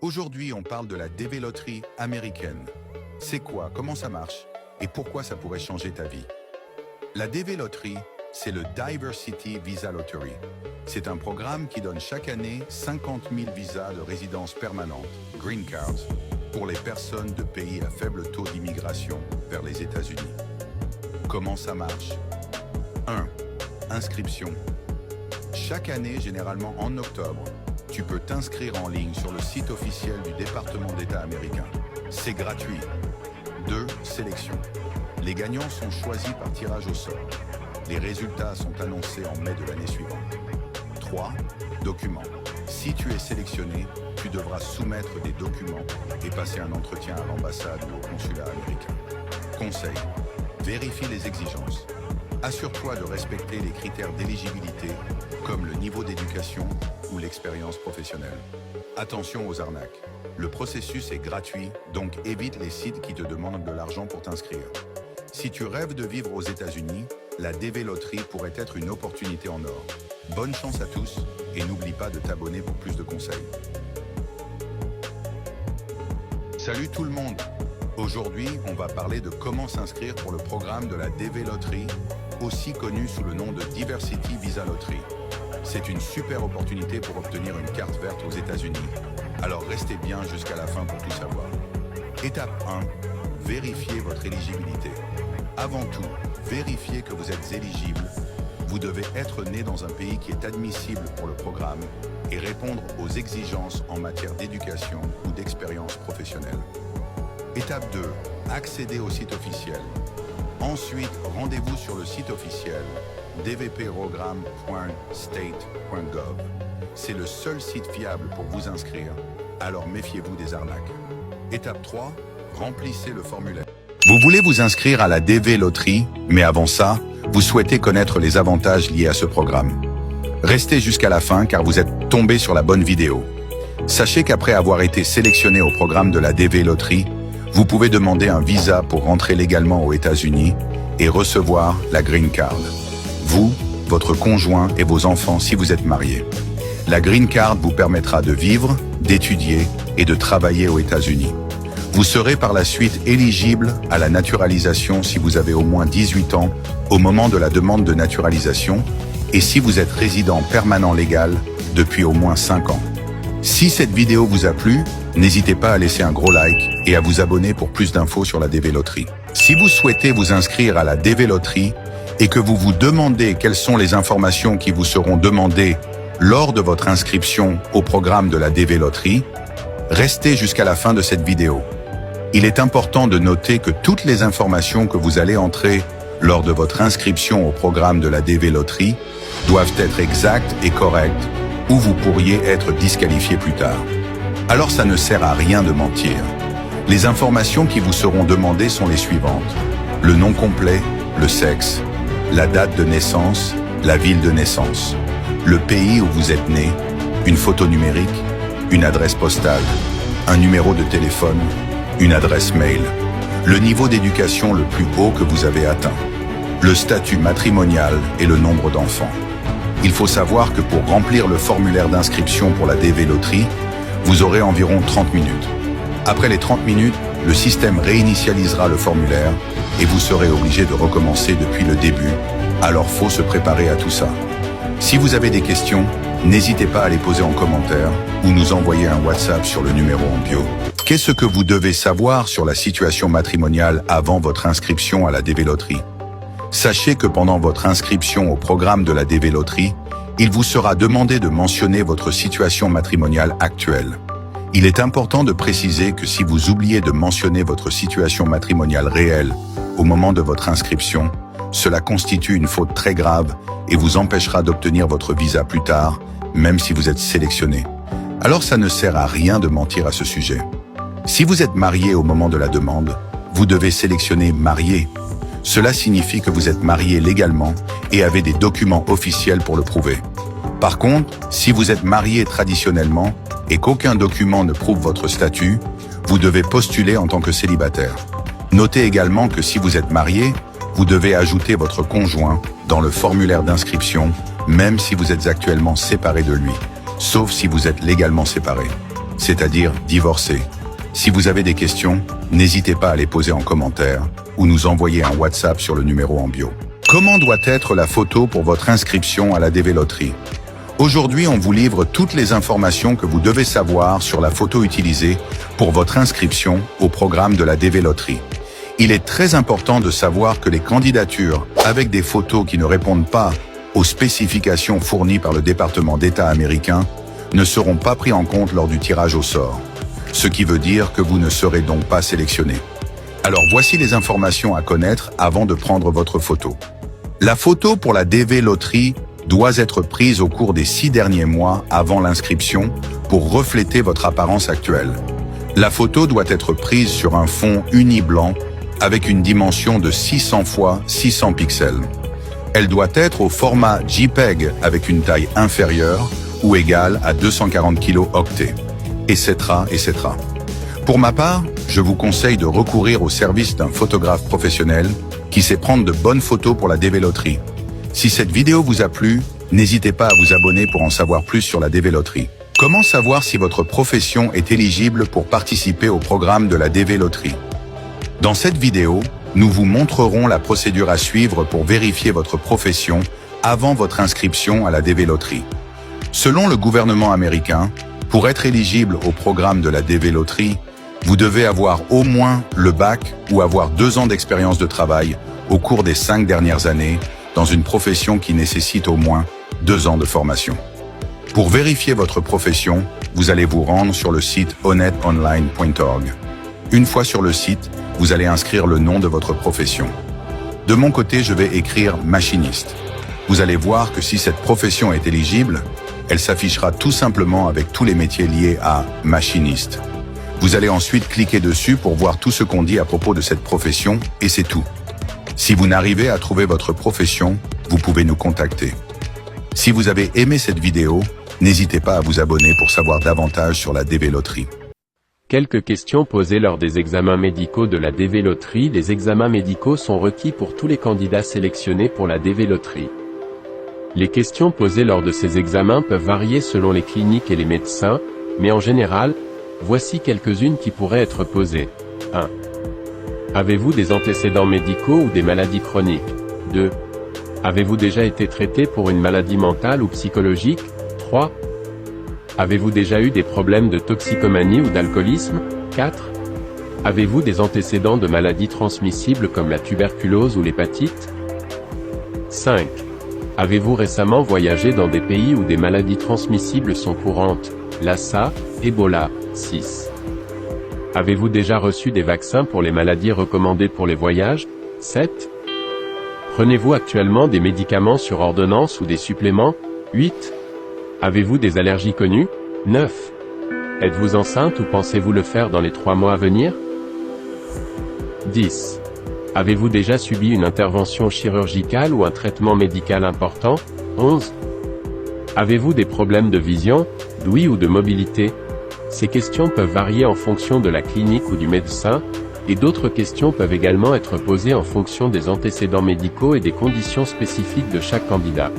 Aujourd'hui, on parle de la DV Loterie américaine. C'est quoi, comment ça marche et pourquoi ça pourrait changer ta vie? La DV Loterie, c'est le Diversity Visa Lottery. C'est un programme qui donne chaque année 50 000 visas de résidence permanente, Green Cards, pour les personnes de pays à faible taux d'immigration vers les États-Unis. Comment ça marche? 1. Inscription. Chaque année, généralement en octobre, tu peux t'inscrire en ligne sur le site officiel du département d'État américain. C'est gratuit. 2. Sélection. Les gagnants sont choisis par tirage au sort. Les résultats sont annoncés en mai de l'année suivante. 3. Documents. Si tu es sélectionné, tu devras soumettre des documents et passer un entretien à l'ambassade ou au consulat américain. Conseil. Vérifie les exigences. Assure-toi de respecter les critères d'éligibilité, comme le niveau d'éducation ou l'expérience professionnelle. Attention aux arnaques. Le processus est gratuit, donc évite les sites qui te demandent de l'argent pour t'inscrire. Si tu rêves de vivre aux États-Unis, la DV Loterie pourrait être une opportunité en or. Bonne chance à tous et n'oublie pas de t'abonner pour plus de conseils. Salut tout le monde! Aujourd'hui, on va parler de comment s'inscrire pour le programme de la DV Loterie, aussi connu sous le nom de Diversity Visa Lottery. C'est une super opportunité pour obtenir une carte verte aux États-Unis. Alors restez bien jusqu'à la fin pour tout savoir. Étape 1. Vérifiez votre éligibilité. Avant tout, vérifiez que vous êtes éligible. Vous devez être né dans un pays qui est admissible pour le programme et répondre aux exigences en matière d'éducation ou d'expérience professionnelle. Étape 2. Accéder au site officiel. Ensuite, rendez-vous sur le site officiel dvprogram.state.gov. C'est le seul site fiable pour vous inscrire, alors méfiez-vous des arnaques. Étape 3. Remplissez le formulaire. Vous voulez vous inscrire à la DV Loterie, mais avant ça, vous souhaitez connaître les avantages liés à ce programme. Restez jusqu'à la fin car vous êtes tombé sur la bonne vidéo. Sachez qu'après avoir été sélectionné au programme de la DV Loterie, vous pouvez demander un visa pour rentrer légalement aux États-Unis et recevoir la Green Card. Vous, votre conjoint et vos enfants si vous êtes mariés. La Green Card vous permettra de vivre, d'étudier et de travailler aux États-Unis. Vous serez par la suite éligible à la naturalisation si vous avez au moins 18 ans au moment de la demande de naturalisation et si vous êtes résident permanent légal depuis au moins 5 ans. Si cette vidéo vous a plu, n'hésitez pas à laisser un gros like et à vous abonner pour plus d'infos sur la DV Loterie. Si vous souhaitez vous inscrire à la DV Loterie et que vous vous demandez quelles sont les informations qui vous seront demandées lors de votre inscription au programme de la DV Loterie, restez jusqu'à la fin de cette vidéo. Il est important de noter que toutes les informations que vous allez entrer lors de votre inscription au programme de la DV Loterie doivent être exactes et correctes ou vous pourriez être disqualifié plus tard. Alors ça ne sert à rien de mentir. Les informations qui vous seront demandées sont les suivantes. Le nom complet, le sexe, la date de naissance, la ville de naissance, le pays où vous êtes né, une photo numérique, une adresse postale, un numéro de téléphone, une adresse mail, le niveau d'éducation le plus haut que vous avez atteint, le statut matrimonial et le nombre d'enfants. Il faut savoir que pour remplir le formulaire d'inscription pour la DV Loterie, vous aurez environ 30 minutes. Après les 30 minutes, le système réinitialisera le formulaire et vous serez obligé de recommencer depuis le début, alors faut se préparer à tout ça. Si vous avez des questions, n'hésitez pas à les poser en commentaire ou nous envoyer un WhatsApp sur le numéro en bio. Qu'est-ce que vous devez savoir sur la situation matrimoniale avant votre inscription à la DV Loterie? Sachez que pendant votre inscription au programme de la DV Loterie, il vous sera demandé de mentionner votre situation matrimoniale actuelle. Il est important de préciser que si vous oubliez de mentionner votre situation matrimoniale réelle au moment de votre inscription, cela constitue une faute très grave et vous empêchera d'obtenir votre visa plus tard, même si vous êtes sélectionné. Alors ça ne sert à rien de mentir à ce sujet. Si vous êtes marié au moment de la demande, vous devez sélectionner « marié ». Cela signifie que vous êtes marié légalement et avez des documents officiels pour le prouver. Par contre, si vous êtes marié traditionnellement et qu'aucun document ne prouve votre statut, vous devez postuler en tant que célibataire. Notez également que si vous êtes marié, vous devez ajouter votre conjoint dans le formulaire d'inscription, même si vous êtes actuellement séparé de lui, sauf si vous êtes légalement séparé. c'est-à-dire divorcé. Si vous avez des questions, n'hésitez pas à les poser en commentaire ou nous envoyer un WhatsApp sur le numéro en bio. Comment doit être la photo pour votre inscription à la DV Loterie? Aujourd'hui, on vous livre toutes les informations que vous devez savoir sur la photo utilisée pour votre inscription au programme de la DV Loterie. Il est très important de savoir que les candidatures avec des photos qui ne répondent pas aux spécifications fournies par le département d'État américain ne seront pas pris en compte lors du tirage au sort, ce qui veut dire que vous ne serez donc pas sélectionné. Alors voici les informations à connaître avant de prendre votre photo. La photo pour la DV Loterie doit être prise au cours des 6 derniers mois avant l'inscription pour refléter votre apparence actuelle. La photo doit être prise sur un fond uni blanc avec une dimension de 600 x 600 pixels. Elle doit être au format JPEG avec une taille inférieure ou égale à 240 kilo-octets, etc., etc. Pour ma part, je vous conseille de recourir au service d'un photographe professionnel qui sait prendre de bonnes photos pour la DV Loterie. Si cette vidéo vous a plu, n'hésitez pas à vous abonner pour en savoir plus sur la DV Loterie. Comment savoir si votre profession est éligible pour participer au programme de la DV Loterie? Dans cette vidéo, nous vous montrerons la procédure à suivre pour vérifier votre profession avant votre inscription à la DV Loterie. Selon le gouvernement américain, pour être éligible au programme de la DV Loterie, vous devez avoir au moins le bac ou avoir 2 ans d'expérience de travail au cours des 5 dernières années dans une profession qui nécessite au moins 2 ans de formation. Pour vérifier votre profession, vous allez vous rendre sur le site honnêteonline.org. Une fois sur le site, vous allez inscrire le nom de votre profession. De mon côté, je vais écrire machiniste. Vous allez voir que si cette profession est éligible, elle s'affichera tout simplement avec tous les métiers liés à machiniste. Vous allez ensuite cliquer dessus pour voir tout ce qu'on dit à propos de cette profession et c'est tout. Si vous n'arrivez à trouver votre profession, vous pouvez nous contacter. Si vous avez aimé cette vidéo, n'hésitez pas à vous abonner pour savoir davantage sur la DV Loterie. Quelques questions posées lors des examens médicaux de la DV Loterie. Les examens médicaux sont requis pour tous les candidats sélectionnés pour la DV Loterie. Les questions posées lors de ces examens peuvent varier selon les cliniques et les médecins, mais en général, voici quelques-unes qui pourraient être posées. 1. Avez-vous des antécédents médicaux ou des maladies chroniques? 2. Avez-vous déjà été traité pour une maladie mentale ou psychologique? 3. Avez-vous déjà eu des problèmes de toxicomanie ou d'alcoolisme? 4. Avez-vous des antécédents de maladies transmissibles comme la tuberculose ou l'hépatite? 5. Avez-vous récemment voyagé dans des pays où des maladies transmissibles sont courantes? Lassa, Ebola. 6. Avez-vous déjà reçu des vaccins pour les maladies recommandées pour les voyages? 7. Prenez-vous actuellement des médicaments sur ordonnance ou des suppléments? 8. Avez-vous des allergies connues? 9. Êtes-vous enceinte ou pensez-vous le faire dans les 3 mois à venir? 10. Avez-vous déjà subi une intervention chirurgicale ou un traitement médical important? 11. Avez-vous des problèmes de vision, d'ouïe ou de mobilité? Ces questions peuvent varier en fonction de la clinique ou du médecin, et d'autres questions peuvent également être posées en fonction des antécédents médicaux et des conditions spécifiques de chaque candidat.